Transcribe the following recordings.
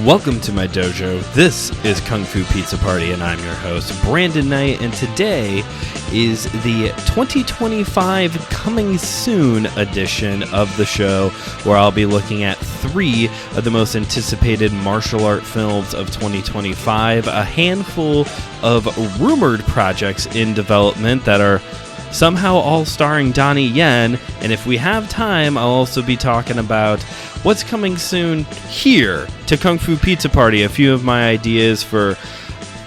Welcome to my dojo. This is Kung Fu Pizza Party, and I'm your host, Brandon Knight, and today is the 2025 Coming Soon edition of the show, where I'll be looking at 3 of the most anticipated martial art films of 2025, a handful of rumored projects in development that are somehow all starring Donnie Yen, and if we have time, I'll also be talking about what's coming soon here to Kung Fu Pizza Party, a few of my ideas for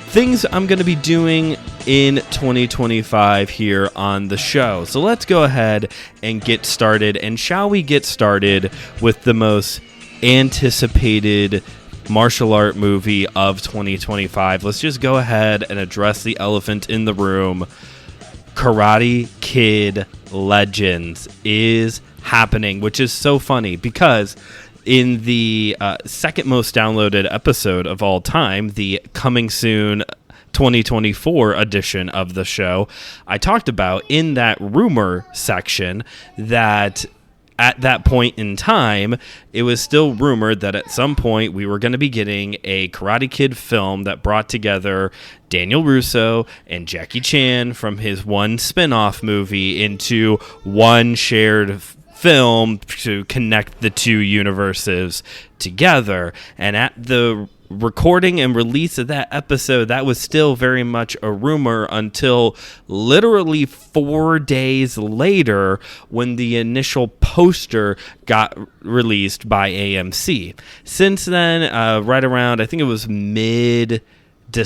things I'm going to be doing in 2025 here on the show. So let's go ahead and get started, and shall we get started with the most anticipated martial art movie of 2025. Let's just go ahead and address the elephant in the room. Karate Kid Legends is happening, which is so funny because in the second most downloaded episode of all time, the Coming Soon 2024 edition of the show, I talked about in that rumor section that at that point in time, it was still rumored that at some point we were going to be getting a Karate Kid film that brought together Daniel Russo and Jackie Chan from his one spin-off movie into one shared film to connect the two universes together. And at the recording and release of that episode, that was still very much a rumor until literally 4 days later when the initial poster got released by AMC. Since then, right around, I think it was mid to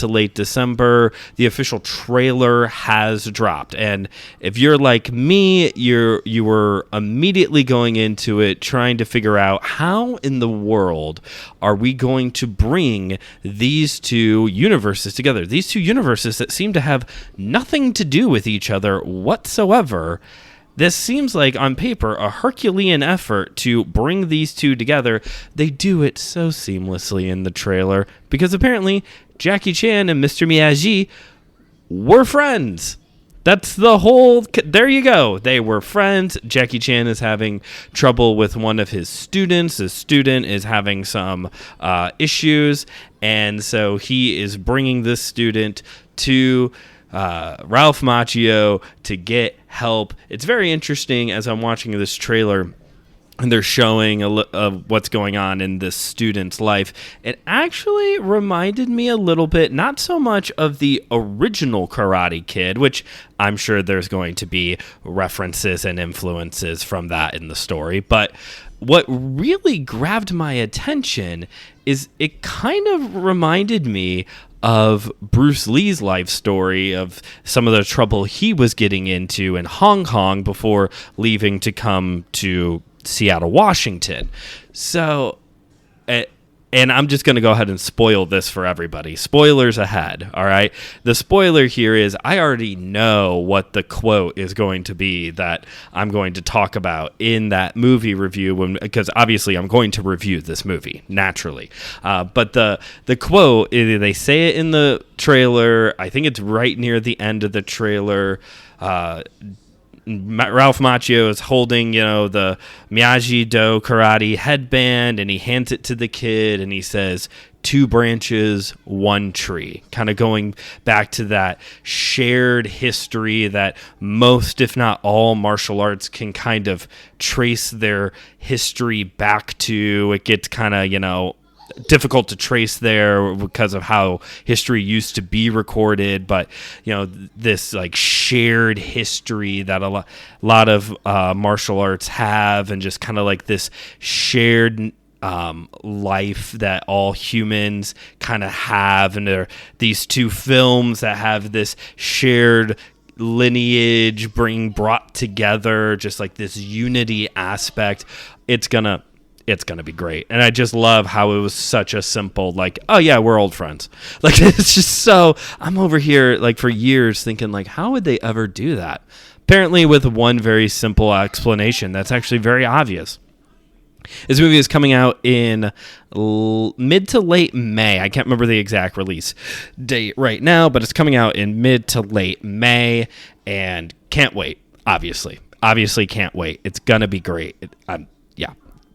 late December, the official trailer has dropped. And if you're like me, you were immediately going into it trying to figure out how in the world are we going to bring these two universes together. These two universes that seem to have nothing to do with each other whatsoever. This seems like, on paper, a Herculean effort to bring these two together. They do it so seamlessly in the trailer because apparently Jackie Chan and Mr. Miyagi were friends. That's the whole... There you go. They were friends. Jackie Chan is having trouble with one of his students. His student is having some issues, and so he is bringing this student to Ralph Macchio to get help. It's very interesting as I'm watching this trailer and they're showing of what's going on in this student's life. It actually reminded me a little bit, not so much of the original Karate Kid, which I'm sure there's going to be references and influences from that in the story, but what really grabbed my attention is it kind of reminded me of Bruce Lee's life story, of some of the trouble he was getting into in Hong Kong before leaving to come to Seattle, Washington. So, and I'm just going to go ahead and spoil this for everybody. Spoilers ahead, all right? The spoiler here is I already know what the quote is going to be that I'm going to talk about in that movie review, because obviously I'm going to review this movie, naturally. But the quote, they say it in the trailer. I think it's right near the end of the trailer. Ralph Macchio is holding, the Miyagi-Do karate headband, and he hands it to the kid, and he says, 2 branches, 1 tree. Kind of going back to that shared history that most, if not all, martial arts can kind of trace their history back to. It gets kind of, difficult to trace there because of how history used to be recorded, but this like shared history that a lot of martial arts have, and just kind of like this shared life that all humans kind of have, and there are these two films that have this shared lineage being brought together, just like this unity aspect. It's gonna be great. And I just love how it was such a simple, like, oh yeah, we're old friends. Like, it's just so, I'm over here like for years thinking like, how would they ever do that? Apparently with one very simple explanation that's actually very obvious. This movie is coming out in mid to late May. I can't remember the exact release date right now, but it's coming out in mid to late May, and can't wait, obviously. Obviously can't wait. It's going to be great. Yeah.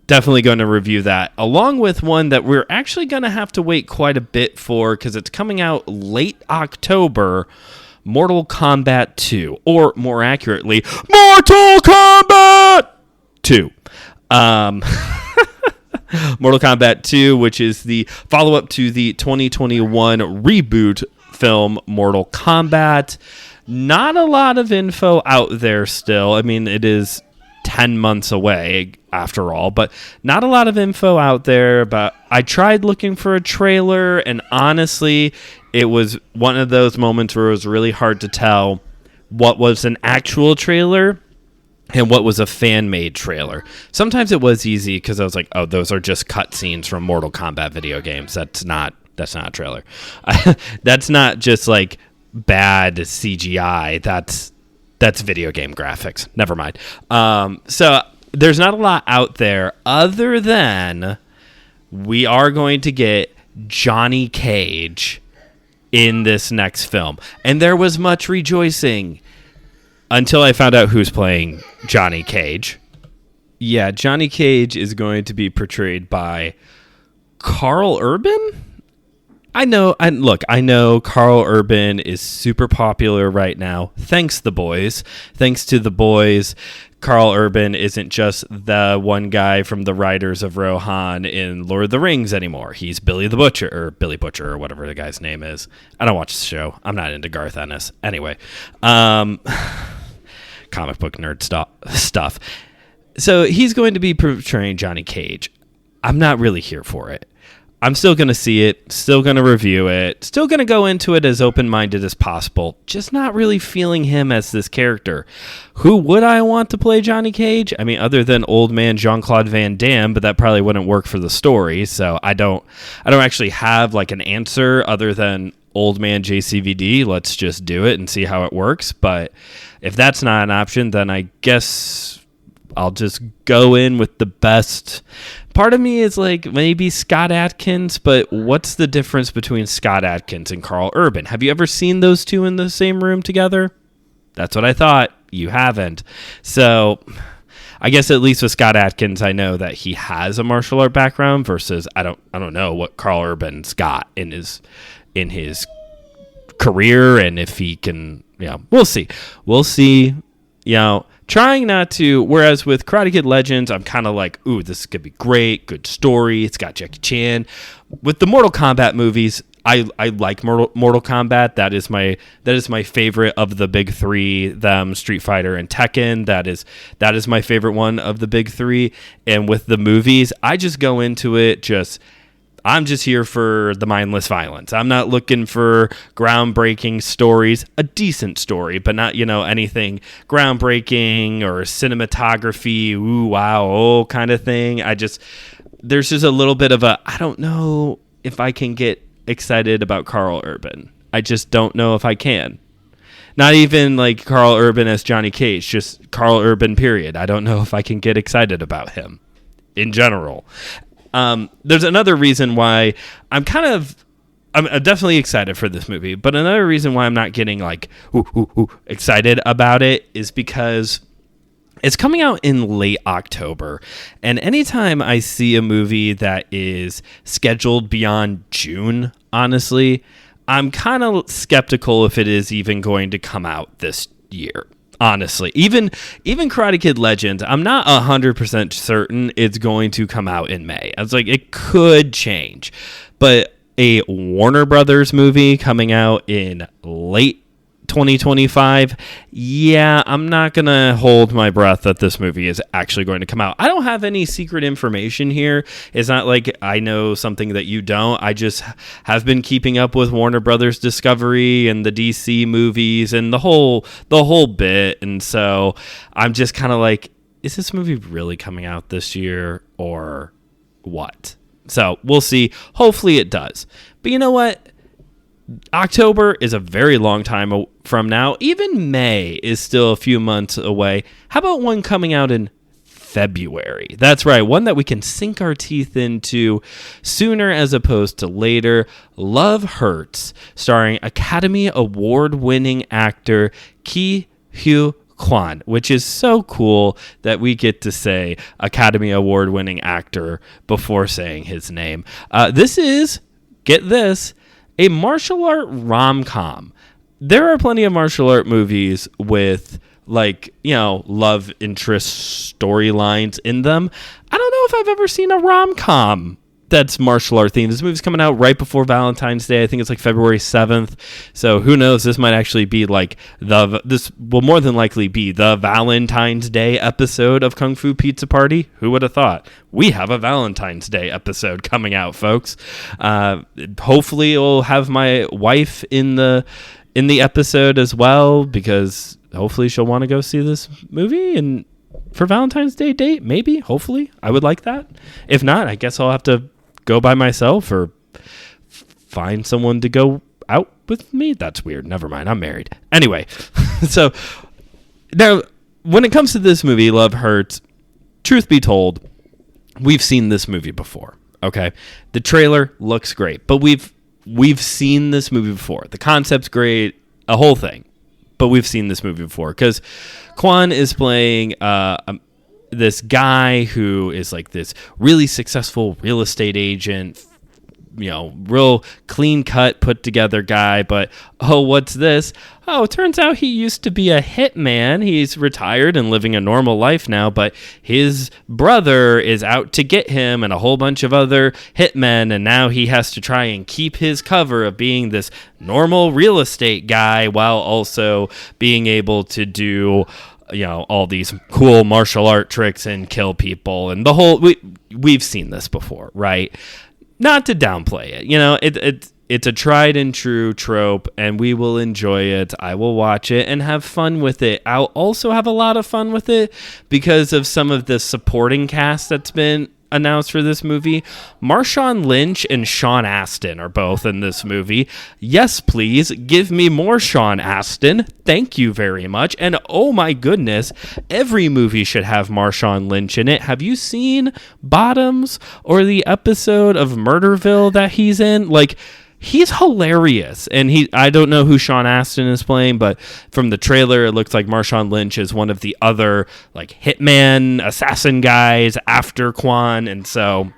definitely going to review that, along with one that we're actually going to have to wait quite a bit for because it's coming out late October, Mortal Kombat 2, or more accurately, Mortal Kombat 2. Mortal Kombat 2, which is the follow-up to the 2021 reboot film Mortal Kombat. Not a lot of info out there still. I mean, it is 10 months away after all, but not a lot of info out there. But I tried looking for a trailer, and honestly, it was one of those moments where it was really hard to tell what was an actual trailer and what was a fan-made trailer. Sometimes it was easy because I was like, oh, those are just cutscenes from Mortal Kombat video games. That's not a trailer. That's not just like bad CGI. That's video game graphics. Never mind. So there's not a lot out there other than we are going to get Johnny Cage in this next film. And there was much rejoicing until I found out who's playing Johnny Cage. Yeah, Johnny Cage is going to be portrayed by Karl Urban? I know Karl Urban is super popular right now. Thanks to the boys. Karl Urban isn't just the one guy from the writers of Rohan in Lord of the Rings anymore. He's Billy Butcher, or whatever the guy's name is. I don't watch the show. I'm not into Garth Ennis. Anyway, comic book nerd stuff. So he's going to be portraying Johnny Cage. I'm not really here for it. I'm still going to see it, still going to review it, still going to go into it as open-minded as possible, just not really feeling him as this character. Who would I want to play Johnny Cage? I mean, other than old man Jean-Claude Van Damme, but that probably wouldn't work for the story, so I don't actually have like an answer other than old man JCVD. Let's just do it and see how it works, but if that's not an option, then I guess I'll just go in with the best. Part of me is like maybe Scott Adkins, but what's the difference between Scott Adkins and Karl Urban? Have you ever seen those two in the same room together? That's what I thought. You haven't. So I guess at least with Scott Adkins, I know that he has a martial art background versus I don't know what Karl Urban's got in his career, and if he can, we'll see. Trying not to, whereas with Karate Kid Legends, I'm kind of like, ooh, this could be great, good story, it's got Jackie Chan. With the Mortal Kombat movies, I like Mortal Kombat. That is my favorite of the big three, them, Street Fighter, and Tekken. That is my favorite one of the big three. And with the movies, I just go into it I'm just here for the mindless violence. I'm not looking for groundbreaking stories. A decent story, but not, anything groundbreaking or cinematography, ooh, wow, oh, kind of thing. There's just a little bit of I don't know if I can get excited about Karl Urban. I just don't know if I can. Not even like Karl Urban as Johnny Cage, just Karl Urban, period. I don't know if I can get excited about him in general. There's another reason why I'm definitely excited for this movie, but another reason why I'm not getting like excited about it is because it's coming out in late October, and anytime I see a movie that is scheduled beyond June, honestly, I'm kind of skeptical if it is even going to come out this year. Honestly, even Karate Kid Legends, I'm not 100% certain it's going to come out in May. I was like, it could change. But a Warner Brothers movie coming out in late 2025, yeah, I'm not going to hold my breath that this movie is actually going to come out. I don't have any secret information here. It's not like I know something that you don't. I just have been keeping up with Warner Brothers Discovery and the DC movies and the whole bit. And so I'm just kind of like, is this movie really coming out this year or what? So we'll see. Hopefully it does. But you know what? October is a very long time from now. Even May is still a few months away. How about one coming out in February? That's right, one that we can sink our teeth into sooner as opposed to later. Love Hurts, starring Academy Award-winning actor Ki Hugh Kwan, which is so cool that we get to say Academy Award winning actor before saying his name. This is, get this, a martial art rom-com. There are plenty of martial art movies with, like, you know, love interest storylines in them. I don't know if I've ever seen a rom-com that's martial art themed. This movie's coming out right before Valentine's Day. I think it's like February 7th. So who knows? This might actually be like this will more than likely be the Valentine's Day episode of Kung Fu Pizza Party. Who would have thought? We have a Valentine's Day episode coming out, folks. Hopefully it'll have my wife in the episode as well, because hopefully she'll want to go see this movie and for Valentine's Day date, maybe, hopefully. I would like that. If not, I guess I'll have to go by myself or find someone to go out with me. That's weird. Never mind. I'm married. Anyway, so now when it comes to this movie, Love Hurts, truth be told, we've seen this movie before. Okay. The trailer looks great, but we've seen this movie before. The concept's great, a whole thing, but we've seen this movie before because Kwan is playing this guy who is like this really successful real estate agent, you know, real clean cut, put together guy. But, oh, what's this? Oh, it turns out he used to be a hitman. He's retired and living a normal life now, but his brother is out to get him and a whole bunch of other hitmen. And now he has to try and keep his cover of being this normal real estate guy while also being able to do, you know, all these cool martial art tricks and kill people. And the whole, we've seen this before, right? Not to downplay it, you know, it's a tried and true trope, and we will enjoy it. I will watch it and have fun with it. I'll also have a lot of fun with it because of some of the supporting cast that's been announced for this movie. Marshawn Lynch and Sean Astin are both in this movie. Yes, please give me more Sean Astin. Thank you very much. And oh my goodness, every movie should have Marshawn Lynch in it. Have you seen Bottoms or the episode of Murderville that he's in? Like, he's hilarious, and I don't know who Sean Astin is playing, but from the trailer, it looks like Marshawn Lynch is one of the other like hitman assassin guys after Kwan, and so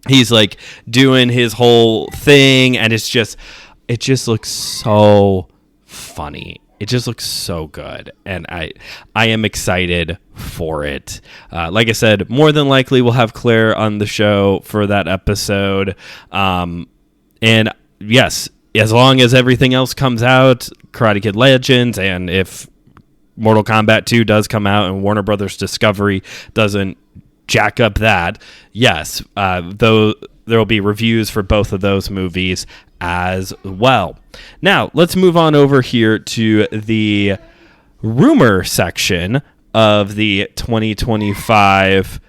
he's like doing his whole thing, and it just looks so funny. It just looks so good, and I am excited for it. Like I said, more than likely we'll have Claire on the show for that episode, and yes, as long as everything else comes out, Karate Kid Legends, and if Mortal Kombat 2 does come out and Warner Brothers Discovery doesn't jack up that, yes, though there will be reviews for both of those movies as well. Now, let's move on over here to the rumor section of the 2025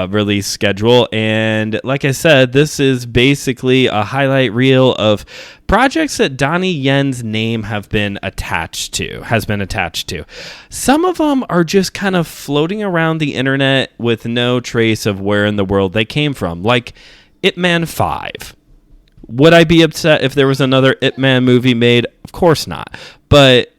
release schedule, and like I said, this is basically a highlight reel of projects that Donnie Yen's name has been attached to. Some of them are just kind of floating around the internet with no trace of where in the world they came from, like Ip Man 5. Would I be upset if there was another Ip Man movie made? Of course not, but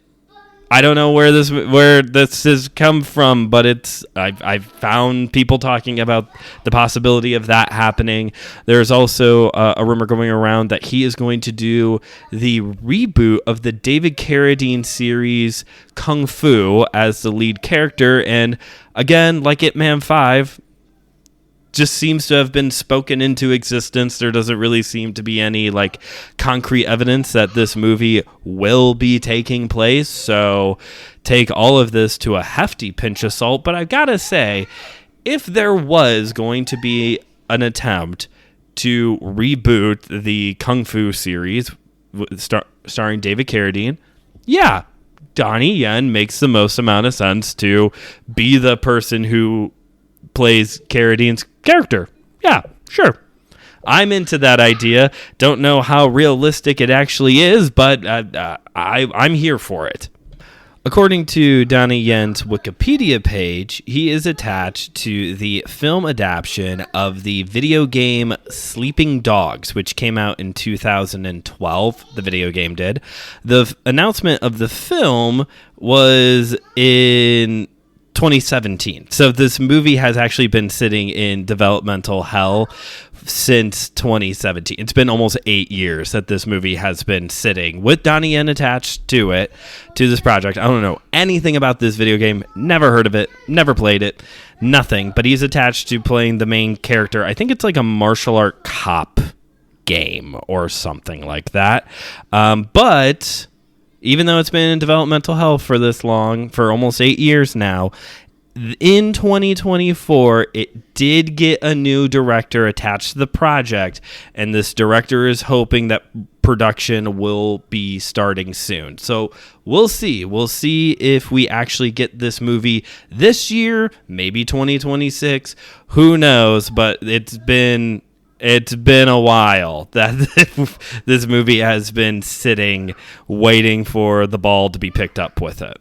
I don't know where this has come from, but I've found people talking about the possibility of that happening. There's also a rumor going around that he is going to do the reboot of the David Carradine series Kung Fu as the lead character, and again, like Ip Man 5, just seems to have been spoken into existence. There doesn't really seem to be any like concrete evidence that this movie will be taking place. So take all of this to a hefty pinch of salt. But I've got to say, if there was going to be an attempt to reboot the Kung Fu series starring David Carradine, yeah, Donnie Yen makes the most amount of sense to be the person who plays Carradine's character. Yeah, sure. I'm into that idea. Don't know how realistic it actually is, but I'm here for it. According to Donnie Yen's Wikipedia page, he is attached to the film adaptation of the video game Sleeping Dogs, which came out in 2012. The video game did. The announcement of the film was in 2017. So this movie has actually been sitting in developmental hell since 2017. It's been almost 8 years that this movie has been sitting with Donnie Yen attached to it, to this project. I don't know anything about this video game, never heard of it, never played it, nothing, but he's attached to playing the main character. I think it's like a martial art cop game or something like that. But even though it's been in developmental hell for this long, for almost 8 years now, in 2024, it did get a new director attached to the project, and this director is hoping that production will be starting soon. So we'll see. We'll see if we actually get this movie this year, maybe 2026. Who knows? But it's been a while that this movie has been sitting, waiting for the ball to be picked up with it.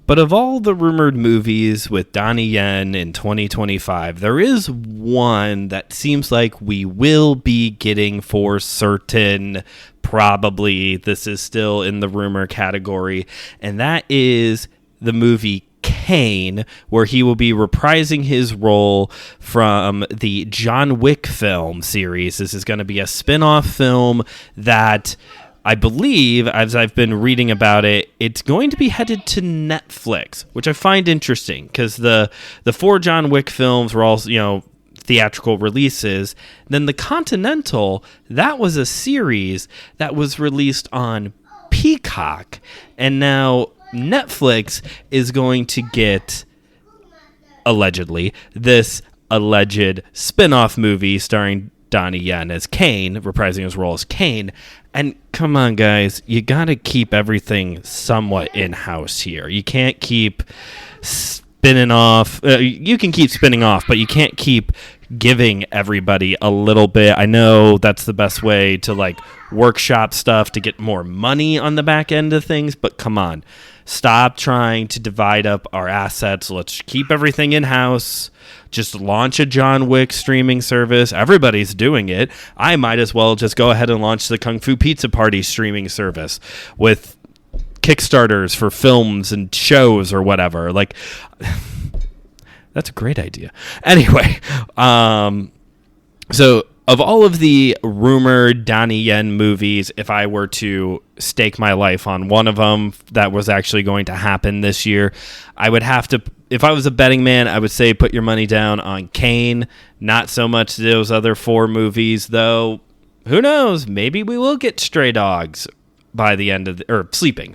But of all the rumored movies with Donnie Yen in 2025, there is one that seems like we will be getting for certain. Probably this is still in the rumor category, and that is the movie Kane, where he will be reprising his role from the John Wick film series. This is going to be a spin-off film that I believe, as I've been reading about it, it's going to be headed to Netflix, which I find interesting because the 4 John Wick films were all, theatrical releases. Then the Continental, that was a series that was released on Peacock, and now Netflix is going to get, allegedly, this alleged spin-off movie starring Donnie Yen as Kane, reprising his role as Kane. And come on, guys, you got to keep everything somewhat in-house here. You can't keep spinning off. You can keep spinning off, but you can't keep giving everybody a little bit. I know that's the best way to workshop stuff to get more money on the back end of things, but come on. Stop trying to divide up our assets. Let's keep everything in-house. Just launch a John Wick streaming service. Everybody's doing it. I might as well just go ahead and launch the Kung Fu Pizza Party streaming service with Kickstarters for films and shows or whatever. That's a great idea. Anyway, so of all of the rumored Donnie Yen movies, if I were to stake my life on one of them that was actually going to happen this year, I would have to, if I was a betting man, I would say put your money down on Kane. Not so much those other 4 movies, though. Who knows? Maybe we will get Stray Dogs by the end of Sleeping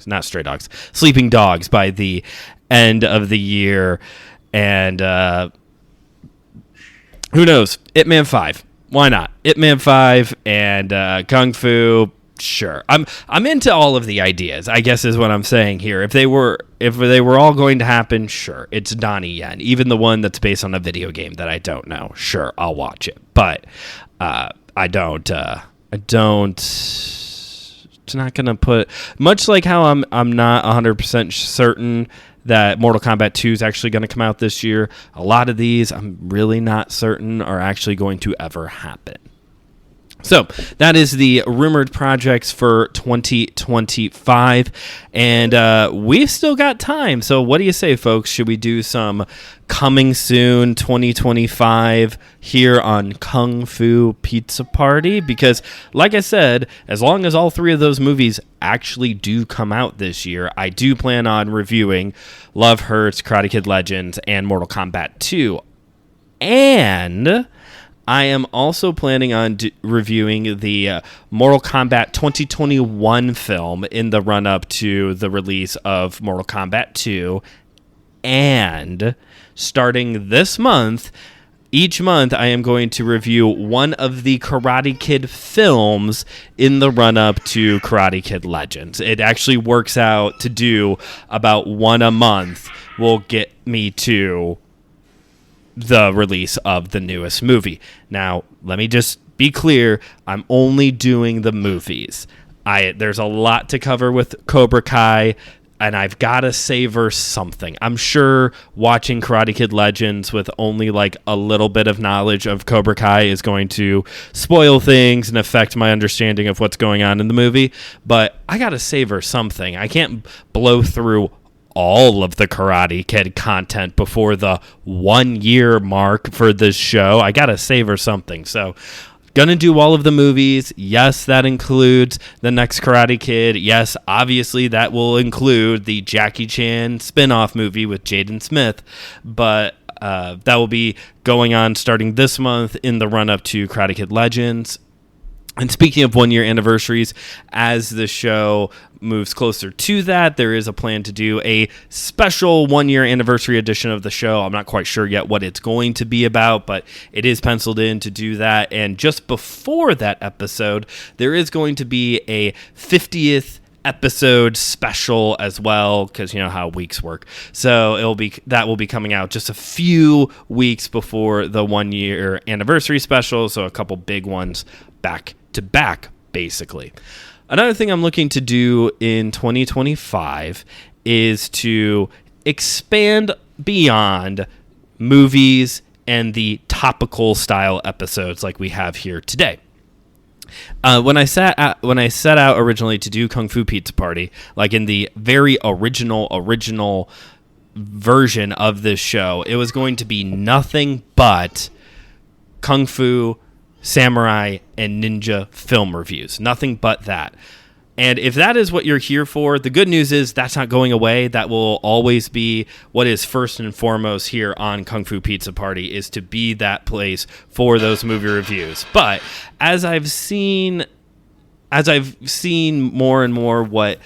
Dogs by the end of the year. And who knows? Ip Man 5. Why not? Ip Man 5 and Kung Fu. Sure. I'm into all of the ideas, I guess is what I'm saying here. If they were all going to happen, sure. It's Donnie Yen. Even the one that's based on a video game that I don't know. Sure, I'll watch it. But I don't it's not going to put, much like how I'm not 100% certain that Mortal Kombat 2 is actually going to come out this year. A lot of these I'm really not certain are actually going to ever happen. So that is the rumored projects for 2025, and we've still got time. So what do you say, folks? Should we do some coming soon 2025 here on Kung Fu Pizza Party? Because, like I said, as long as all 3 of those movies actually do come out this year, I do plan on reviewing Love Hurts, Karate Kid Legends, and Mortal Kombat 2. And I am also planning on reviewing the Mortal Kombat 2021 film in the run-up to the release of Mortal Kombat 2. And starting this month, each month I am going to review one of the Karate Kid films in the run-up to Karate Kid Legends. It actually works out to do about one a month will get me to the release of the newest movie. Now, let me just be clear. I'm only doing the movies. There's a lot to cover with Cobra Kai. and I've got to savor something. I'm sure watching Karate Kid Legends with only like a little bit of knowledge of Cobra Kai is going to spoil things and affect my understanding of what's going on in the movie, but I got to savor something. I can't blow through all of the Karate Kid content before the 1 year mark for this show. I got to savor something. So gonna do all of the movies. Yes, that includes the next Karate Kid. Yes, obviously that will include the Jackie Chan spin-off movie with Jaden Smith. But that will be going on starting this month in the run-up to Karate Kid Legends. And speaking of 1 year anniversaries, as the show moves closer to that, there is a plan to do a special 1 year anniversary edition of the show. I'm not quite sure yet what it's going to be about, but it is penciled in to do that. And just before that episode, there is going to be a 50th episode special as well, because you know how weeks work. So that will be coming out just a few weeks before the 1 year anniversary special. So a couple big ones back to back, basically. Another thing I'm looking to do in 2025 is to expand beyond movies and the topical style episodes like we have here today. When I set out originally to do Kung Fu Pizza Party, like in the very original version of this show, it was going to be nothing but Kung Fu, samurai, and ninja film reviews. Nothing but that. And if that is what you're here for, the good news is that's not going away. That will always be what is first and foremost here on Kung Fu Pizza Party, is to be that place for those movie reviews. But as I've seen more and more what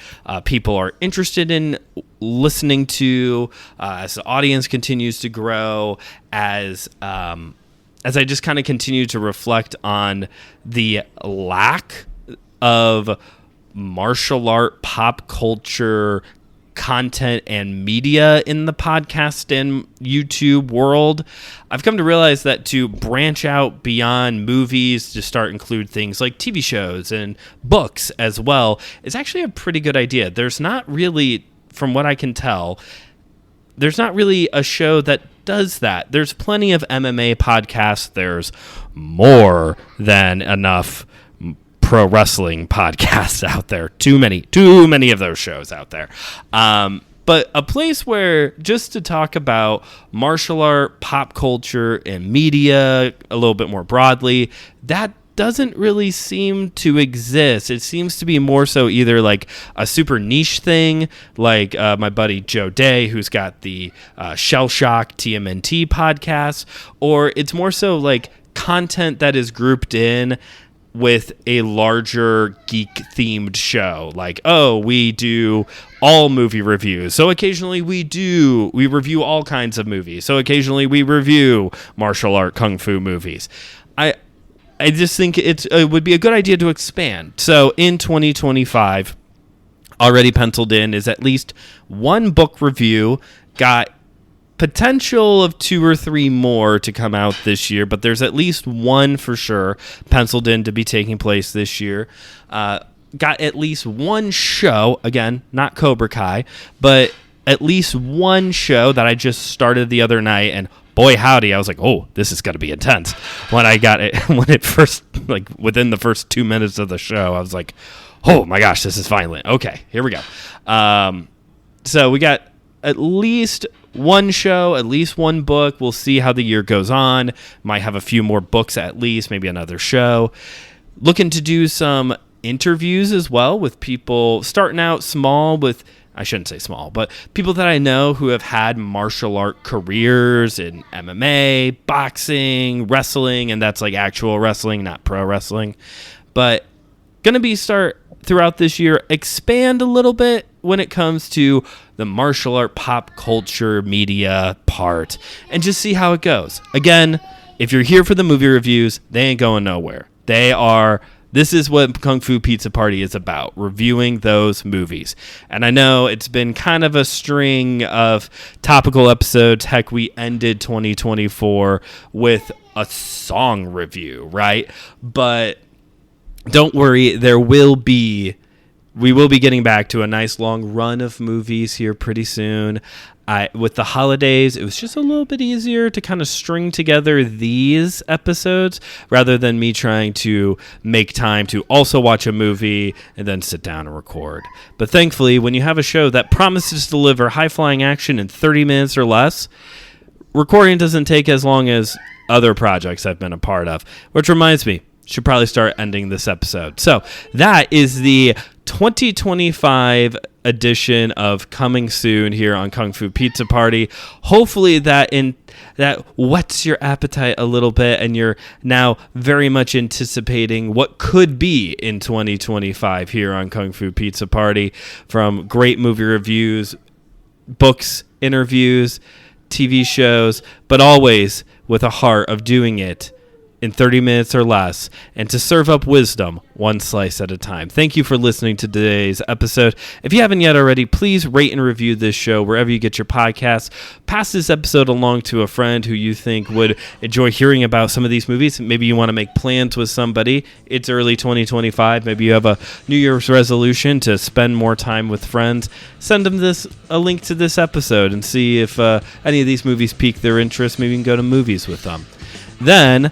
people are interested in listening to, as the audience continues to grow, as I just kind of continue to reflect on the lack of martial art, pop culture content and media in the podcast and YouTube world, I've come to realize that to branch out beyond movies, to start include things like TV shows and books as well, is actually a pretty good idea. There's not really, from what I can tell, there's not really a show that does that. There's plenty of MMA podcasts. There's more than enough pro wrestling podcasts out there. Too many of those shows out there. But a place where just to talk about martial art, pop culture, and media a little bit more broadly, that doesn't really seem to exist. It seems to be more so either like a super niche thing, like my buddy Joe Day, who's got the Shell Shock TMNT podcast, or it's more so like content that is grouped in with a larger geek-themed show. Like, oh, we do all movie reviews. So occasionally we review all kinds of movies. So occasionally we review martial art kung fu movies. I just think it would be a good idea to expand. So in 2025, already penciled in is at least one book review. Got potential of 2 or 3 more to come out this year, but there's at least one for sure penciled in to be taking place this year. Got at least one show, again, not Cobra Kai, but at least one show that I just started the other night, and boy howdy, I was like, oh, this is going to be intense. When I got it, when it first, like within the first 2 minutes of the show, I was like, oh my gosh, this is violent. Okay, here we go. So we got at least one show, at least one book. We'll see how the year goes on. Might have a few more books at least, maybe another show. Looking to do some interviews as well with people, starting out small with, I shouldn't say small, but people that I know who have had martial art careers in MMA, boxing, wrestling, and that's like actual wrestling, not pro wrestling. But going to be start throughout this year, expand a little bit when it comes to the martial art pop culture media part and just see how it goes. Again, if you're here for the movie reviews, they ain't going nowhere. This is what Kung Fu Pizza Party is about, reviewing those movies. And I know it's been kind of a string of topical episodes. Heck, we ended 2024 with a song review, right? But don't worry, there will be we will be getting back to a nice long run of movies here pretty soon. With the holidays, it was just a little bit easier to kind of string together these episodes rather than me trying to make time to also watch a movie and then sit down and record. But thankfully, when you have a show that promises to deliver high-flying action in 30 minutes or less, recording doesn't take as long as other projects I've been a part of. Which reminds me, should probably start ending this episode. So that is the 2025 edition of Coming Soon here on Kung Fu Pizza Party. Hopefully that whets your appetite a little bit and you're now very much anticipating what could be in 2025 here on Kung Fu Pizza Party, from great movie reviews, books, interviews, TV shows, but always with a heart of doing it in 30 minutes or less, and to serve up wisdom one slice at a time. Thank you for listening to today's episode. If you haven't yet already, please rate and review this show wherever you get your podcasts. Pass this episode along to a friend who you think would enjoy hearing about some of these movies. Maybe you want to make plans with somebody. It's early 2025. Maybe you have a New Year's resolution to spend more time with friends. Send them a link to this episode and see if any of these movies pique their interest. Maybe you can go to movies with them. Then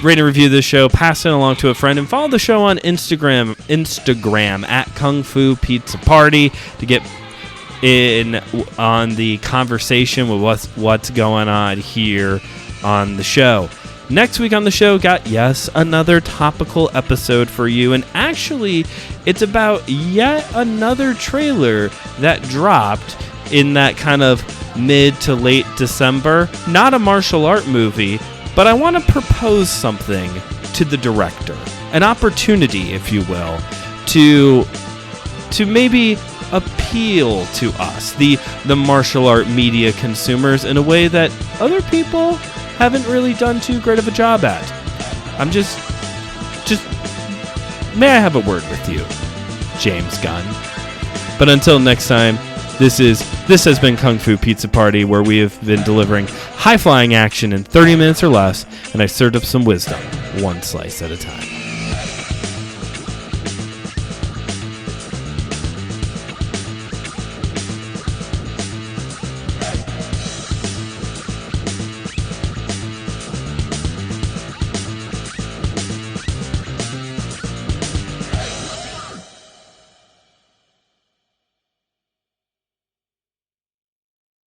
rate and review this show, pass it along to a friend, and follow the show on Instagram at Kung Fu Pizza Party to get in on the conversation with what's going on here on the show. Next week on the show, got another topical episode for you, and actually it's about yet another trailer that dropped in that kind of mid to late December. Not a martial art movie, but I want to propose something to the director, an opportunity, if you will, to maybe appeal to us, the martial art media consumers, in a way that other people haven't really done too great of a job at. I'm just may I have a word with you, James Gunn? But until next time, this has been Kung Fu Pizza Party, where we have been delivering high-flying action in 30 minutes or less, and I served up some wisdom, one slice at a time.